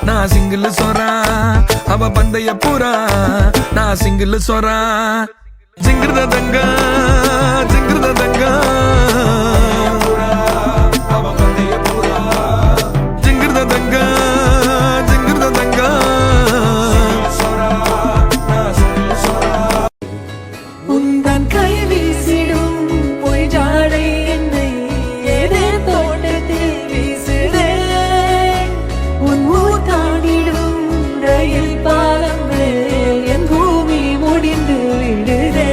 ನಾ ಸಿಂಗಲ್ ಸೊರ ಅವ ಬಂದೆಯ ಪೂರ ನಾ ಸಿಂಗಲ್ ಸೊರ ಜಿಂಗ್ರದ ದಂಗ ಜಿಂಗ್ರದ ದಂಗ ಜಿಂಗ್ರದ ದಂಗ ಜಿಂಗ್ರದ ದಂಗ உந்தன் கை வீசிடும் பொய் ஜாடை என்னை ஏதே தோட்டத்தில் வீசுதே உன் ஊத்தாடிடும் ரயில் பாலம் மேல் என் பூமி முடிந்து விடுதே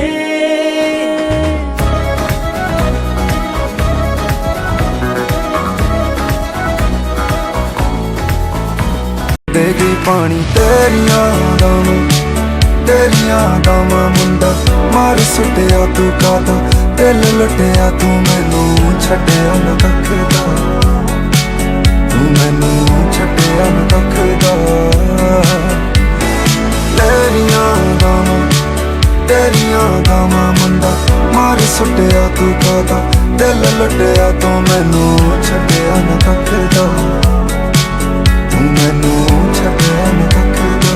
तेरी पानी तेरिया दामा मुंडा मार सुटिया तू कादा दिल लुटिया तू मैनू छड्डिया न कखदा तू मैनू छड्डिया न कखदा तेरिया दामा मुंडा मार सुटिया तू कादा दिल लुटिया तू मैनू छड्डिया न कखदा तू मैनू छड्डिया न कखदा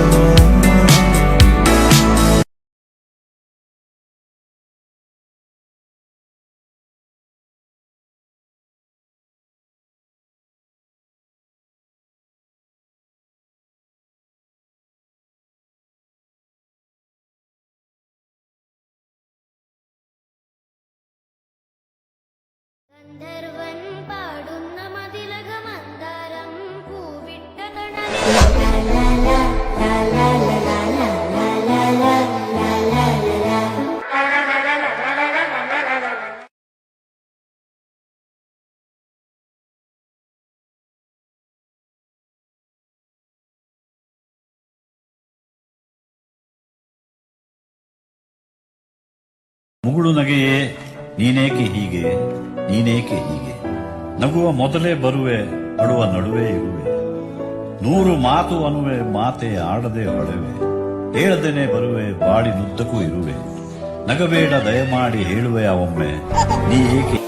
ഗന്ധർവൻ പാടുന്ന മതിലക മന്ദാരം പൂവിട്ട ಮುಗುಳು ನಗೆಯೇ ನೀನೇಕೆ ಹೀಗೆ ನೀನೇಕೆ ಹೀಗೆ ನಗುವ ಮೊದಲೇ ಬರುವೆ ಅಳುವ ನಡುವೆ ಇರುವೆ 100 ಮಾತು ಅನ್ನುವೆ ಮಾತೆ ಆಡದೆ ಹೊಳೆವೆ ಹೇಳದೇನೆ ಬರುವೆ ಬಾಡಿ ನುದ್ದಕ್ಕೂ ಇರುವೆ ನಗಬೇಡ ದಯಮಾಡಿ ಹೇಳುವೆ ಒಮ್ಮೆ ನೀ ಏಕೆ